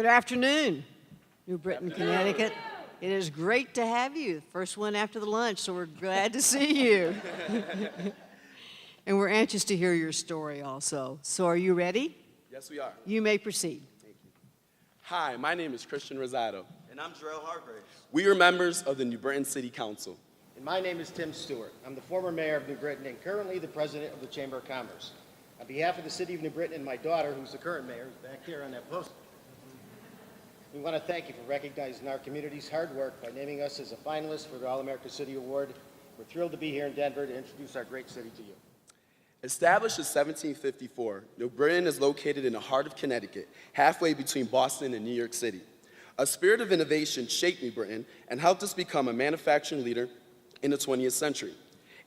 Good afternoon, New Britain, Connecticut. It is great to have you. First one after the lunch, so we're glad to see you. And we're anxious to hear your story also. So are you ready? Yes, we are. You may proceed. Thank you. Hi, my name is Christian Rosado. And I'm Jarrell Hargraves. We are members of the New Britain City Council. And my name is Tim Stewart. I'm the former mayor of New Britain and currently the president of the Chamber of Commerce. On behalf of the city of New Britain and my daughter, who's the current mayor, who's back here on that post, we want to thank you for recognizing our community's hard work by naming us as a finalist for the All-America City Award. We're thrilled to be here in Denver to introduce our great city to you. Established in 1754, New Britain is located in the heart of Connecticut, halfway between Boston and New York City. A spirit of innovation shaped New Britain and helped us become a manufacturing leader in the 20th century.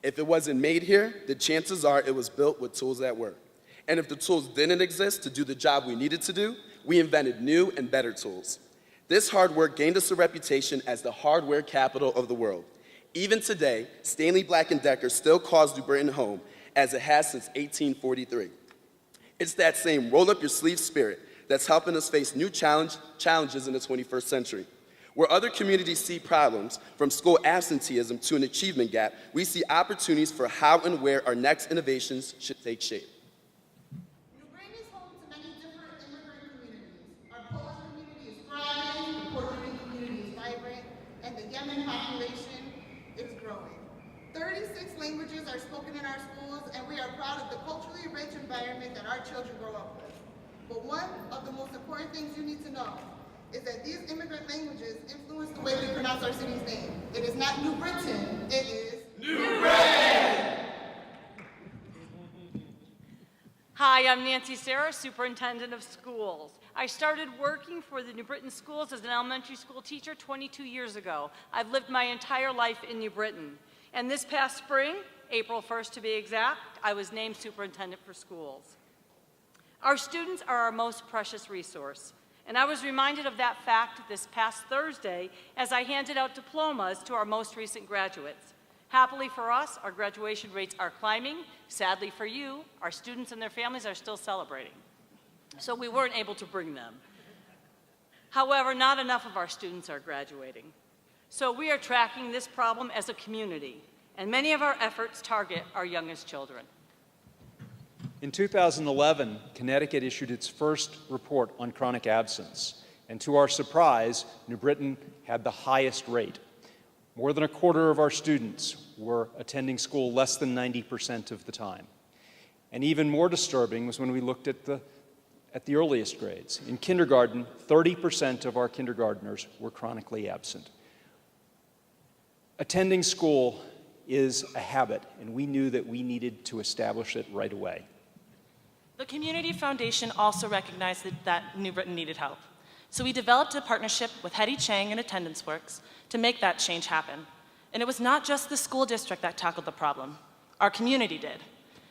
If it wasn't made here, the chances are it was built with tools that work. And if the tools didn't exist to do the job we needed to do, we invented new and better tools. This hard work gained us a reputation as the hardware capital of the world. Even today, Stanley Black & Decker still calls New Britain home, as it has since 1843. It's that same roll-up-your-sleeve spirit that's helping us face new challenges in the 21st century. Where other communities see problems, from school absenteeism to an achievement gap, we see opportunities for how and where our next innovations should take shape. New Britain is home to many different immigrant communities. Our Polish community is thriving, the Puerto Rican community is vibrant, and the Yemen population is growing. 36 languages are spoken in our schools, and we are proud of the culturally rich environment that our children grow up with. But one of the most important things you need to know is that these immigrant languages influence the way we pronounce our city's name. It is not New Britain, it is New Britain! Hi, I'm Nancy Sarah, Superintendent of Schools. I started working for the New Britain Schools as an elementary school teacher 22 years ago. I've lived my entire life in New Britain. And this past spring, April 1st to be exact, I was named Superintendent for Schools. Our students are our most precious resource. And I was reminded of that fact this past Thursday as I handed out diplomas to our most recent graduates. Happily for us, our graduation rates are climbing. Sadly for you, our students and their families are still celebrating. So we weren't able to bring them. However, not enough of our students are graduating. So we are tracking this problem as a community, and many of our efforts target our youngest children. In 2011, Connecticut issued its first report on chronic absence, and to our surprise, New Britain had the highest rate. More than a quarter of our students were attending school less than 90% of the time. And even more disturbing was when we looked at the earliest grades. In kindergarten, 30% of our kindergartners were chronically absent. Attending school is a habit, and we knew that we needed to establish it right away. The Community Foundation also recognized that New Britain needed help. So we developed a partnership with Hetty Chang and Attendance Works to make that change happen. And it was not just the school district that tackled the problem. Our community did.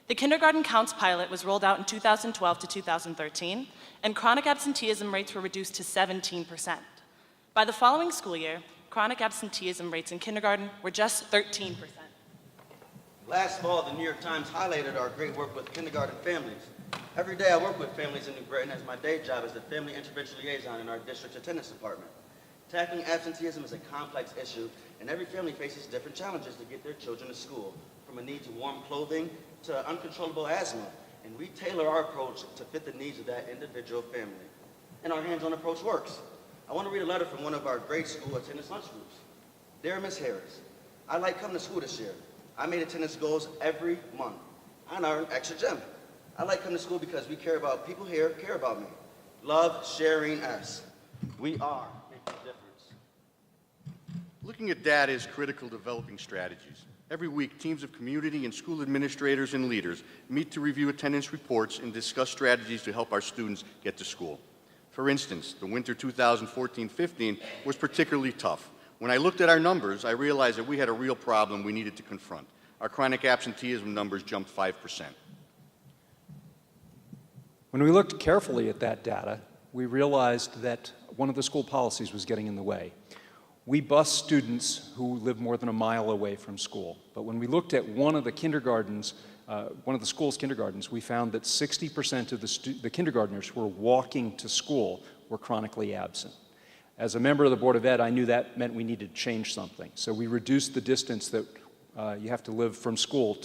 The Kindergarten Counts pilot was rolled out in 2012 to 2013, and chronic absenteeism rates were reduced to 17%. By the following school year, chronic absenteeism rates in kindergarten were just 13%. Last fall, the New York Times highlighted our great work with kindergarten families. Every day I work with families in New Britain as my day job as the Family Intervention Liaison in our district's attendance department. Tackling absenteeism is a complex issue, and every family faces different challenges to get their children to school, from a need to warm clothing to uncontrollable asthma, and we tailor our approach to fit the needs of that individual family. And our hands-on approach works. I want to read a letter from one of our grade school attendance lunch groups. Dear Ms. Harris, I like coming to school this year. I made attendance goals every month. I earned extra gem. I like coming to school because we care about people here, care about me. Love, sharing us. We are making a difference. Looking at data is critical to developing strategies. Every week, teams of community and school administrators and leaders meet to review attendance reports and discuss strategies to help our students get to school. For instance, the winter 2014-15 was particularly tough. When I looked at our numbers, I realized that we had a real problem we needed to confront. Our chronic absenteeism numbers jumped 5%. When we looked carefully at that data, we realized that one of the school policies was getting in the way. We bus students who live more than a mile away from school. But when we looked at one of the kindergartens, one of the school's kindergartens, we found that 60% of the kindergartners who were walking to school were chronically absent. As a member of the Board of Ed, I knew that meant we needed to change something. So we reduced the distance that you have to live from school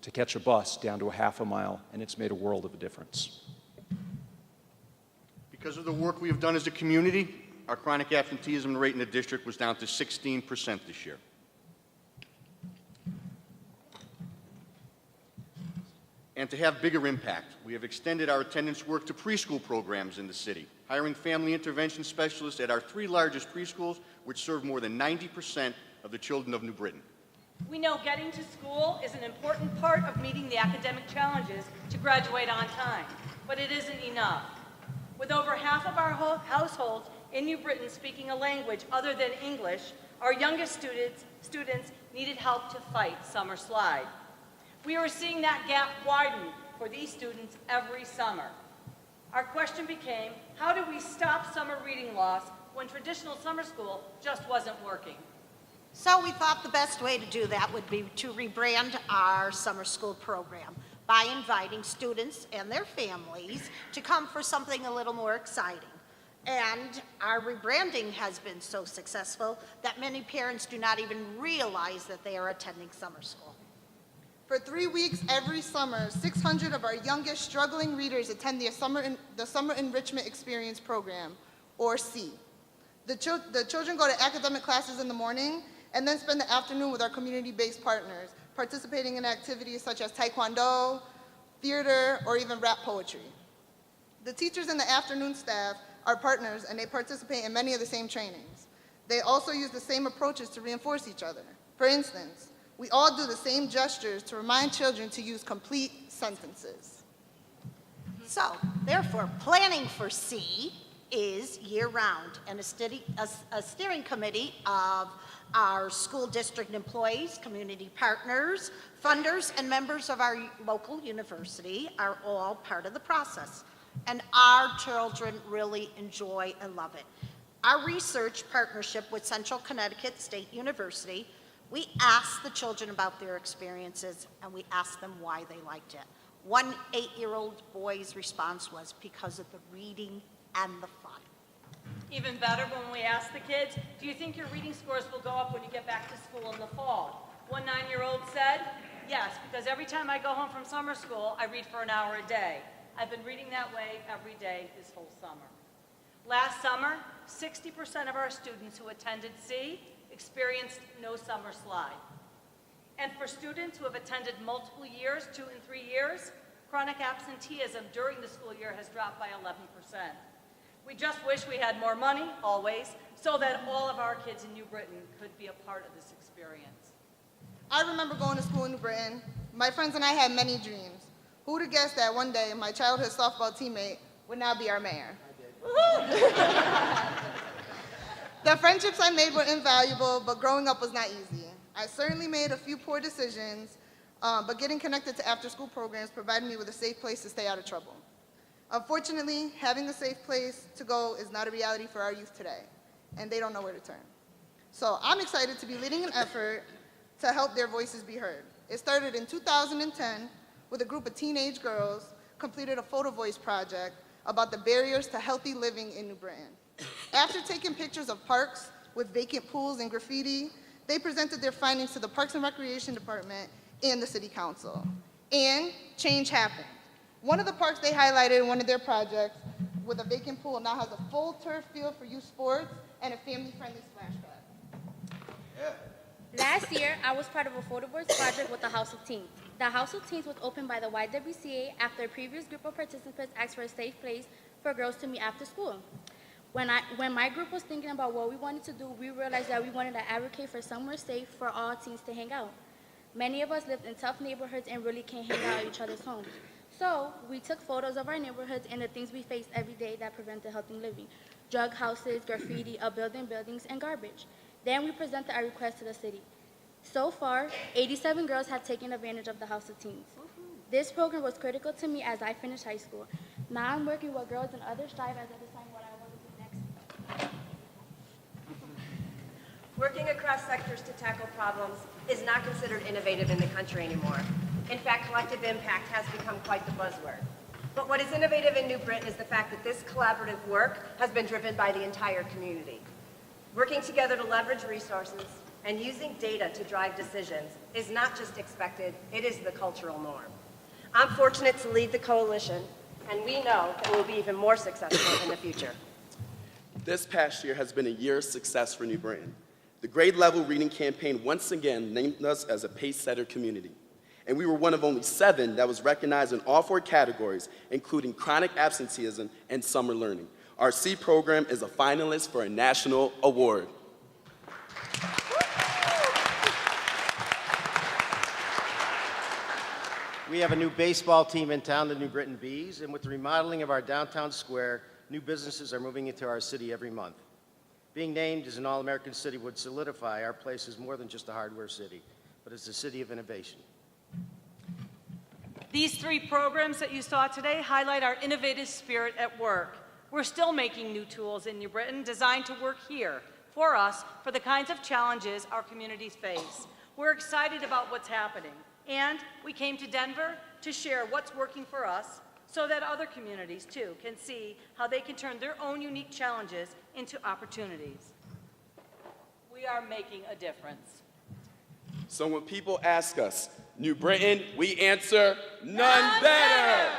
to catch a bus down to a half a mile, and it's made a world of a difference. Because of the work we have done as a community, our chronic absenteeism rate in the district was down to 16% this year. And to have bigger impact, we have extended our attendance work to preschool programs in the city, hiring family intervention specialists at our 3 largest preschools, which serve more than 90% of the children of New Britain. We know getting to school is an important part of meeting the academic challenges to graduate on time, but it isn't enough. With over half of our households in New Britain speaking a language other than English, our youngest students needed help to fight summer slide. We are seeing that gap widen for these students every summer. Our question became, how do we stop summer reading loss when traditional summer school just wasn't working? So we thought the best way to do that would be to rebrand our summer school program by inviting students and their families to come for something a little more exciting. And our rebranding has been so successful that many parents do not even realize that they are attending summer school. For 3 weeks every summer, 600 of our youngest struggling readers attend the Summer Enrichment Experience Program, or SEE. The children go to academic classes in the morning and then spend the afternoon with our community-based partners, participating in activities such as taekwondo, theater, or even rap poetry. The teachers and the afternoon staff are partners, and they participate in many of the same trainings. They also use the same approaches to reinforce each other. For instance, we all do the same gestures to remind children to use complete sentences. So, therefore, planning for SEE is year-round, and a steering committee of our school district employees, community partners, funders, and members of our local university are all part of the process. And our children really enjoy and love it. Our research partnership with Central Connecticut State University, we asked the children about their experiences, and we asked them why they liked it. One 8-year-old boy's response was because of the reading and the fun. Even better when we asked the kids, do you think your reading scores will go up when you get back to school in the fall? One 9-year-old said, yes, because every time I go home from summer school, I read for an hour a day. I've been reading that way every day this whole summer. Last summer, 60% of our students who attended SEE experienced no summer slide. And for students who have attended multiple years, 2 and 3 years, chronic absenteeism during the school year has dropped by 11%. We just wish we had more money, always, so that all of our kids in New Britain could be a part of this experience. I remember going to school in New Britain. My friends and I had many dreams. Who would have guessed that one day my childhood softball teammate would now be our mayor? The friendships I made were invaluable, but growing up was not easy. I certainly made a few poor decisions, but getting connected to after-school programs provided me with a safe place to stay out of trouble. Unfortunately, having a safe place to go is not a reality for our youth today, and they don't know where to turn. So I'm excited to be leading an effort to help their voices be heard. It started in 2010 with a group of teenage girls completed a photo voice project about the barriers to healthy living in New Britain. After taking pictures of parks with vacant pools and graffiti, they presented their findings to the Parks and Recreation Department and the City Council. And change happened. One of the parks they highlighted in one of their projects with a vacant pool now has a full turf field for youth sports and a family-friendly splash pad. Last year, I was part of a photo board project with the House of Teens. The House of Teens was opened by the YWCA after a previous group of participants asked for a safe place for girls to meet after school. When my group was thinking about what we wanted to do, we realized that we wanted to advocate for somewhere safe for all teens to hang out. Many of us lived in tough neighborhoods and really can't hang out at each other's homes. So we took photos of our neighborhoods and the things we face every day that prevented healthy living: drug houses, graffiti, abandoned buildings, and garbage. Then we presented our request to the city. So far, 87 girls have taken advantage of the House of Teens. This program was critical to me as I finished high school. Now I'm working with girls and others strive as I decide what I want to do next. Working across sectors to tackle problems is not considered innovative in the country anymore. In fact, collective impact has become quite the buzzword. But what is innovative in New Britain is the fact that this collaborative work has been driven by the entire community. Working together to leverage resources and using data to drive decisions is not just expected, it is the cultural norm. I'm fortunate to lead the coalition, and we know that we'll be even more successful in the future. This past year has been a year of success for New Britain. The grade level reading campaign once again named us as a pace-setter community. And we were one of only 7 that was recognized in all 4 categories, including chronic absenteeism and summer learning. Our C program is a finalist for a national award. We have a new baseball team in town, the New Britain Bees, and with the remodeling of our downtown square, new businesses are moving into our city every month. Being named as an All-American city would solidify our place as more than just a hardware city, but as a city of innovation. These 3 programs that you saw today highlight our innovative spirit at work. We're still making new tools in New Britain designed to work here, for us, for the kinds of challenges our communities face. We're excited about what's happening, and we came to Denver to share what's working for us so that other communities, too, can see how they can turn their own unique challenges into opportunities. We are making a difference. So when people ask us, New Britain, we answer, none better.